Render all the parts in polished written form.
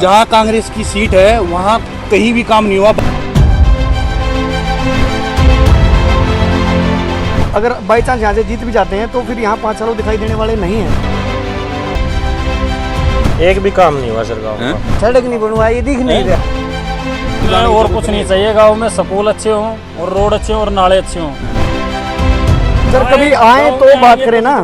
जहाँ कांग्रेस की सीट है वहाँ कहीं भी काम नहीं हुआ। अगर बाई चांस यहाँ से जीत भी जाते हैं तो फिर यहाँ 5 सालों दिखाई देने वाले नहीं हैं। एक भी काम नहीं हुआ सर गाँव में। सड़क नहीं बनवा, ये दिख नहीं रहा। और कुछ नहीं चाहिए गांव में, स्कूल अच्छे हों और रोड अच्छे हों और नाले अच्छे हों। सर कभी आए तो बात करें ना।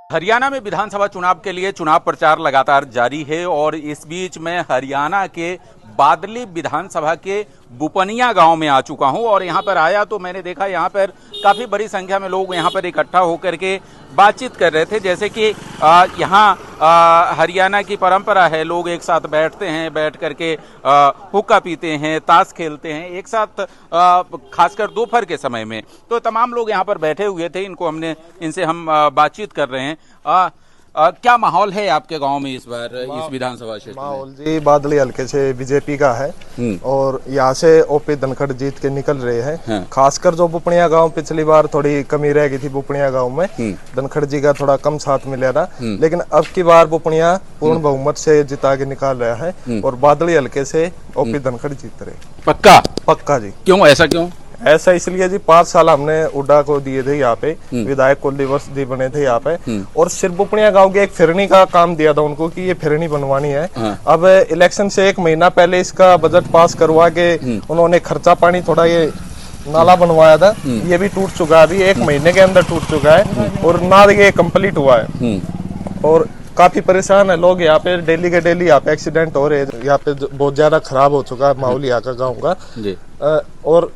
हरियाणा में विधानसभा चुनाव के लिए चुनाव प्रचार लगातार जारी है और इस बीच में हरियाणा के बादली विधानसभा के बुपनिया गांव में आ चुका हूं और यहां पर आया तो मैंने देखा यहां पर काफी बड़ी संख्या में लोग यहां पर इकट्ठा होकर के बातचीत कर रहे थे। जैसे कि यहां हरियाणा की परंपरा है, लोग एक साथ बैठते हैं, बैठ करके हुक्का पीते हैं, ताश खेलते हैं एक साथ, खासकर दोपहर के समय में। तो तमाम लोग यहां पर बैठे हुए थे, इनसे हम बातचीत कर रहे हैं। क्या माहौल है आपके गांव में इस बार इस विधानसभा क्षेत्र में? माहौल जी बादली हल्के से बीजेपी का है और यहाँ से ओपी धनखड़ जीत के निकल रहे हैं। खासकर जो बुपनिया गांव पिछली बार थोड़ी कमी रह गई थी, बुपनिया गांव में धनखड़ जी का थोड़ा कम साथ मिला था, लेकिन अब की बार बुपनिया पूर्ण बहुमत से जिता के निकाल रहा है और बादली हल्के से ओपी धनखड़ जीत रहे। पक्का? पक्का जी। क्यों, ऐसा क्यों? ऐसा इसलिए जी 5 साल हमने उड्डा को दिए थे यहाँ पे, विधायक कुल दिवस जी बने थे यहाँ पे, और सिर्फ बुपनिया गांव के एक फिरनी का काम दिया था उनको कि ये फिरनी बनवानी है। अब इलेक्शन से 1 महीना पहले इसका बजट पास करवा के उन्होंने खर्चा पानी थोड़ा ये नाला बनवाया था, ये भी टूट चुका है, अभी 1 महीने के अंदर टूट चुका है और ना ये कम्प्लीट हुआ है और काफी परेशान है लोग यहाँ पे। डेली के डेली यहाँ पे एक्सीडेंट हो रहे हैं, यहाँ पे बहुत ज्यादा खराब हो चुका है माहौल यहाँ का गाँव का। और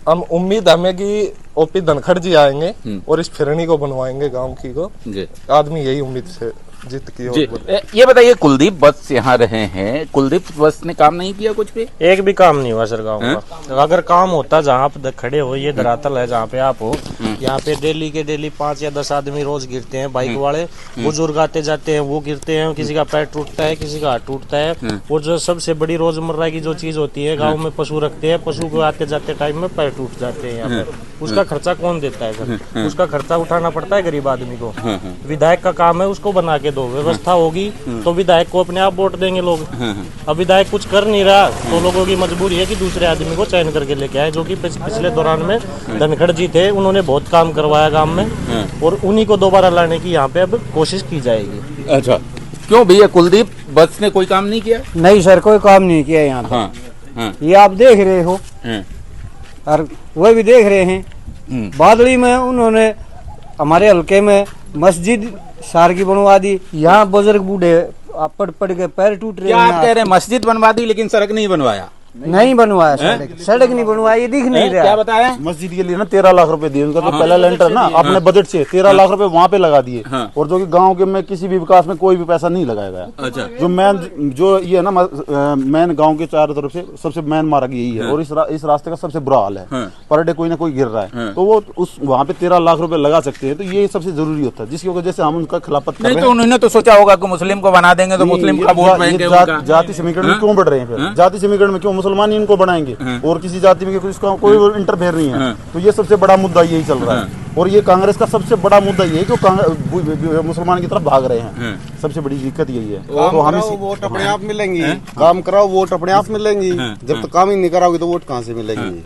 हम उम्मीद हमें कि ओपी धनखड़ जी आएंगे और इस फिरनी को बनवाएंगे गांव की को। आदमी यही उम्मीद से जीत की। ये बताइए, कुलदीप बस यहाँ रहे हैं, कुलदीप बस ने काम नहीं किया कुछ भी? एक भी काम नहीं हुआ सर गाँव का। अगर काम होता जहाँ पे खड़े हो, ये धरातल है जहाँ पे आप हो, यहाँ पे डेली के डेली 5 या 10 आदमी रोज गिरते हैं, बाइक वाले बुजुर्ग आते जाते हैं, वो गिरते हैं, किसी का पैर टूटता है, किसी का हाथ टूटता है। और जो सबसे बड़ी रोजमर्रा की जो चीज होती है, गाँव में पशु रखते हैं, पशु को आते जाते टाइम में पैर टूट जाते हैं यहाँ पर, उसका खर्चा कौन देता है सर? उसका खर्चा उठाना पड़ता है गरीब आदमी को। विधायक का काम है उसको बना के दो, व्यवस्था होगी तो विधायक को अपने आप वोट देंगे लोग। अब विधायक कुछ कर नहीं रहा तो लोगों की मजबूरी है कि दूसरे आदमी को चयन करके लेके आए, जो कि पिछले दौरान में धनखड़ जी थे, उन्होंने बहुत काम करवाया गांव में और उन्हीं को दोबारा लाने की यहाँ पे अब कोशिश की जाएगी। अच्छा, क्यों भैया कुलदीप बस ने कोई काम नहीं किया? नहीं सर, कोई काम नहीं किया यहाँ पे। ये आप देख रहे हो और वो भी देख रहे हैं। बादली में उन्होंने हमारे हल्के में मस्जिद सार की बनवा दी, यहाँ बुजुर्ग बूढ़े पड़ पड़ के पैर टूट रहे हैं। क्या आप कह रहे हैं मस्जिद बनवा दी लेकिन सड़क नहीं बनवाया? नहीं बनवाया, सड़क नहीं बनवाया, ये दिख नहीं रहा। क्या बताया? मस्जिद के लिए ना 13 लाख रुपए दिए, उनका जो पहला लेंटर ना अपने बजट से 13 लाख रुपए वहाँ पे लगा दिए और जो कि गांव के में किसी भी विकास में कोई भी पैसा नहीं लगाया गया। अच्छा। जो ये है ना मेन गांव के चारों तरफ से सबसे मेन मार्ग यही है और इस रास्ते का सबसे बुरा हाल है। पर डे कोई ना कोई गिर रहा है, तो वो उस वहाँ पे 13 लाख रुपए लगा सकते हैं, तो ये सबसे जरूरी होता है, जिसकी वजह से हम उनका खिलाफत कर रहे हैं। तो उन्होंने तो सोचा होगा कि मुस्लिम को बना देंगे तो मुस्लिम का वोट पाएंगे। जाति समीकरण में क्यों बढ़ रहे हैं फिर? जाति समीकरण में क्यों मुसलमान इनको बनाएंगे और किसी जाति में इसका कोई इंटरफेयर नहीं है? तो ये सबसे बड़ा मुद्दा यही चल रहा है और ये कांग्रेस का सबसे बड़ा मुद्दा ये है कि मुसलमान की तरफ भाग रहे हैं। सबसे बड़ी दिक्कत यही है। तो हम वोट अपने आप मिलेंगी, काम कराओ वोट अपने आप मिलेंगी। जब तक काम ही नहीं कराओगे तो वोट कहाँ से मिलेंगी?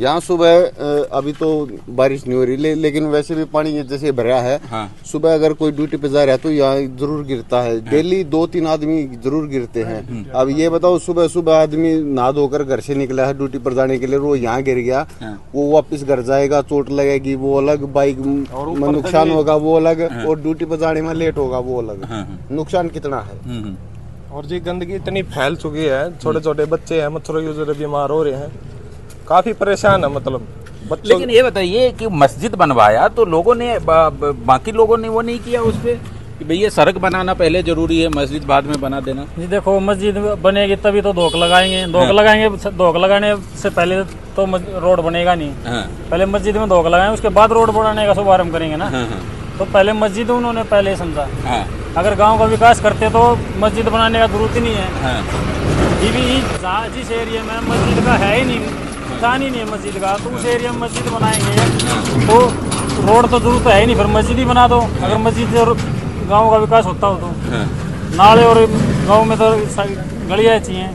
यहाँ सुबह अभी तो बारिश नहीं हो रही लेकिन वैसे भी पानी जैसे भरा है, सुबह अगर कोई ड्यूटी पे जा रहा है तो यहाँ जरूर गिरता है, डेली 2-3 आदमी जरूर गिरते हैं। अब ये बताओ, सुबह सुबह आदमी नहा धोकर घर से निकला है ड्यूटी पर जाने के लिए, वो यहाँ गिर गया, वो वापिस घर जाएगा, चोट लगेगी वो अलग, बाइक में नुकसान होगा वो अलग, और ड्यूटी पर जाने में लेट होगा वो अलग। नुकसान कितना है। और जी गंदगी इतनी फैल चुकी है, छोटे छोटे बच्चे हैं, मच्छरों की वजह से बीमार हो रहे हैं, काफी परेशान है मतलब बच्चों। लेकिन ये बताइए कि मस्जिद बनवाया तो लोगों ने बाकी लोगों ने वो नहीं किया उस पे कि भैया सड़क बनाना पहले जरूरी है, मस्जिद बाद में बना देना? जी देखो, मस्जिद बनेगी तभी तो धोख लगाएंगे, धोख लगाने से पहले तो रोड बनेगा नहीं। पहले मस्जिद में धोख लगाएंगे, उसके बाद रोड बनाने का शुभारंभ करेंगे ना। तो पहले मस्जिद उन्होंने पहले समझा। अगर गांव का विकास करते तो मस्जिद बनाने का जरूरत ही नहीं है। जिस एरिया में मस्जिद का है ही नहीं, निशान ही नहीं है मस्जिद का, तो उस एरिया में मस्जिद बनाएंगे तो रोड तो जरूरत है ही नहीं, फिर मस्जिद ही बना दो। अगर मस्जिद और गाँव का विकास होता हो तो नाले और गाँव में तो गलियाँ चाहिए,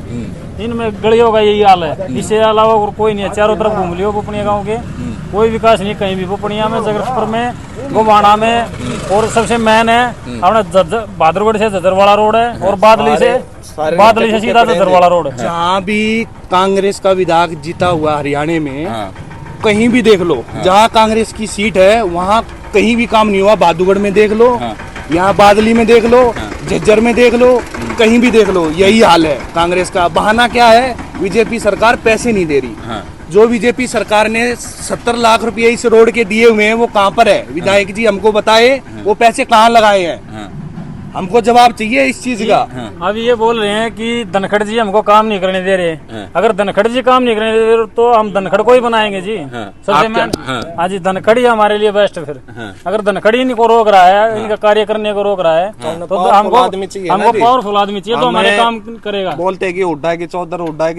इनमें गलियों का यही हाल है। इसके अलावा और कोई नहीं है। चारों तरफ घूम लियो बुपनिया गांव के, कोई विकास नहीं कहीं भी। बुपनिया में, जगतपुर में, गोवाना में, और सबसे मेन है अपना बहादुरगढ़ से जजरवाड़ा रोड है, और बादली से सीधा जजरवाड़ा रोड है। जहाँ भी कांग्रेस का विधायक जीता हुआ हरियाणा में, कहीं भी देख लो, जहाँ कांग्रेस की सीट है वहाँ कहीं भी काम नहीं हुआ। बहादुरगढ़ में देख लो, यहाँ बादली में देख लो, झज्जर में देख लो, कहीं भी देख लो, यही हाल है कांग्रेस का। बहाना क्या है? बीजेपी सरकार पैसे नहीं दे रही। जो बीजेपी सरकार ने 70 लाख रुपए इस रोड के दिए हुए हैं, वो कहाँ पर है? विधायक जी हमको बताए वो पैसे कहाँ लगाए हैं, हमको जवाब चाहिए इस चीज का। अब ये बोल रहे हैं कि धनखड़ जी हमको काम नहीं करने दे रहे। अगर धनखड़ जी काम नहीं करने दे रहे तो हम धनखड़ को ही बनाएंगे जी। सबसे मेन हाँ जी, धनखड़ ही हमारे लिए बेस्ट। फिर अगर धनखड़ ही इनको रोक रहा है, इनका कार्य करने को रोक रहा है, तो हमको पावरफुल आदमी चाहिए, तो हमारे काम करेगा। बोलते हैं कि हुड्डा की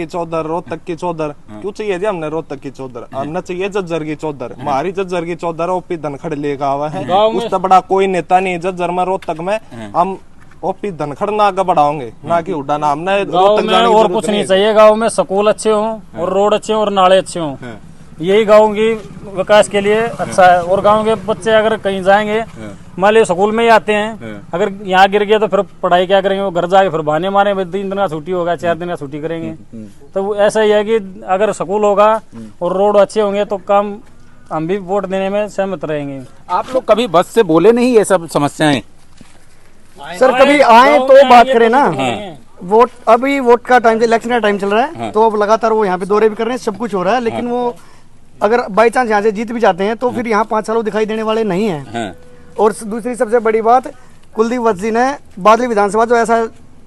चौधर, रोहतक की चौधर। क्यों चाहिए जी हमने रोहतक की चौधर? हमने चाहिए झज्जर की चौधर। हमारी झज्जर की चौधर ओपी धनखड़ लेकर आवा है, उससे बड़ा कोई नेता नहीं। झज्जर में, रोहतक में हम ओपी धनखड़ ना आगे बढ़ाओगे, ना कि हुड्डा नाम ने। गाँव में और कुछ नहीं चाहिए। गाँव में स्कूल अच्छे हों और रोड अच्छे हों और नाले अच्छे हों, यही गाँव की विकास के लिए अच्छा है। और गाँव के बच्चे अगर कहीं जाएंगे, मान लीजिए स्कूल में ही आते हैं, अगर यहाँ गिर गया तो फिर पढ़ाई क्या करेंगे? वो घर जाके फिर बहाने मारे 3 दिन का छुट्टी होगा, 4 दिन का छुट्टी करेंगे। तो ऐसा ही है कि अगर स्कूल होगा और रोड अच्छे होंगे तो काम हम भी वोट देने में सहमत रहेंगे। आप लोग कभी बस से बोले नहीं ये सब समस्याएं? सर कभी आए तो बात करें ना। वोट, अभी वोट का टाइम, इलेक्शन का टाइम चल रहा है, तो अब लगातार वो यहाँ पे दौरे भी कर रहे हैं, सब कुछ हो रहा है। लेकिन वो अगर बाई चांस यहाँ से जीत भी जाते हैं तो फिर यहाँ 5 सालों दिखाई देने वाले नहीं है। और दूसरी सबसे बड़ी बात, कुलदीप वत्स जी ने बादली विधानसभा, जो ऐसा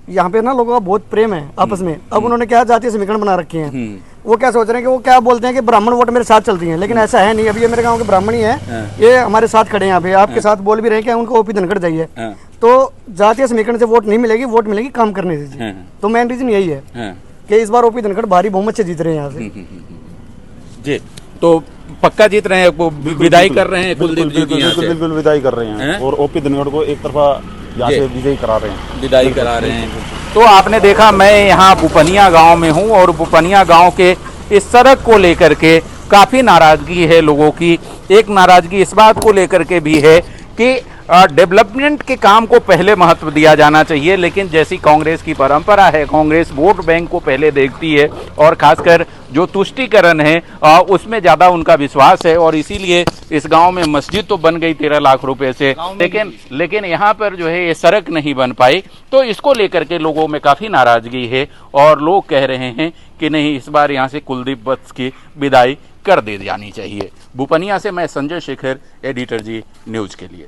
यहाँ पे ना लोगों का बहुत प्रेम है आपस में, अब उन्होंने क्या जातीय समीकरण बना रखे हैं। वो क्या सोच रहे हैं कि वो क्या बोलते हैं कि ब्राह्मण वोट मेरे साथ चलती हैं, लेकिन ऐसा है नहीं। अभी ये मेरे गांव के ब्राह्मण ही है, ये हमारे साथ खड़े हैं यहाँ पे, आपके साथ बोल भी रहे हैं कि उनको ओपी धनखड़ चाहिए। तो जातीय समीकरण से वोट नहीं मिलेगी, वोट मिलेगी काम करने से। तो मेन रीजन यही है कि इस बार ओपी धनखड़ भारी बहुमत से जीत रहे हैं यहाँ से जी। तो पक्का जीत रहे हैं, विदाई कर रहे हैं कुलदीप जी की? बिल्कुल विदाई कर रहे हैं, और ओपी धनखड़ को एक तरफा यहाँ से विजयी करा रहे हैं, विदाई करा रहे हैं। तो आपने देखा, मैं यहाँ बुपनिया गांव में हूँ, और बुपनिया गांव के इस सड़क को लेकर के काफी नाराजगी है लोगों की। एक नाराजगी इस बात को लेकर के भी है कि डेवलपमेंट के काम को पहले महत्व दिया जाना चाहिए, लेकिन जैसी कांग्रेस की परंपरा है, कांग्रेस वोट बैंक को पहले देखती है, और खासकर जो तुष्टीकरण है उसमें ज़्यादा उनका विश्वास है। और इसीलिए इस गांव में मस्जिद तो बन गई 13 लाख रुपए से, लेकिन यहाँ पर जो है ये सड़क नहीं बन पाई। तो इसको लेकर के लोगों में काफ़ी नाराजगी है, और लोग कह रहे हैं कि नहीं, इस बार यहाँ से कुलदीप वत्स की विदाई कर दी जानी चाहिए। बुपनिया से मैं संजय शेखर, एडिटर जी, न्यूज़ के लिए।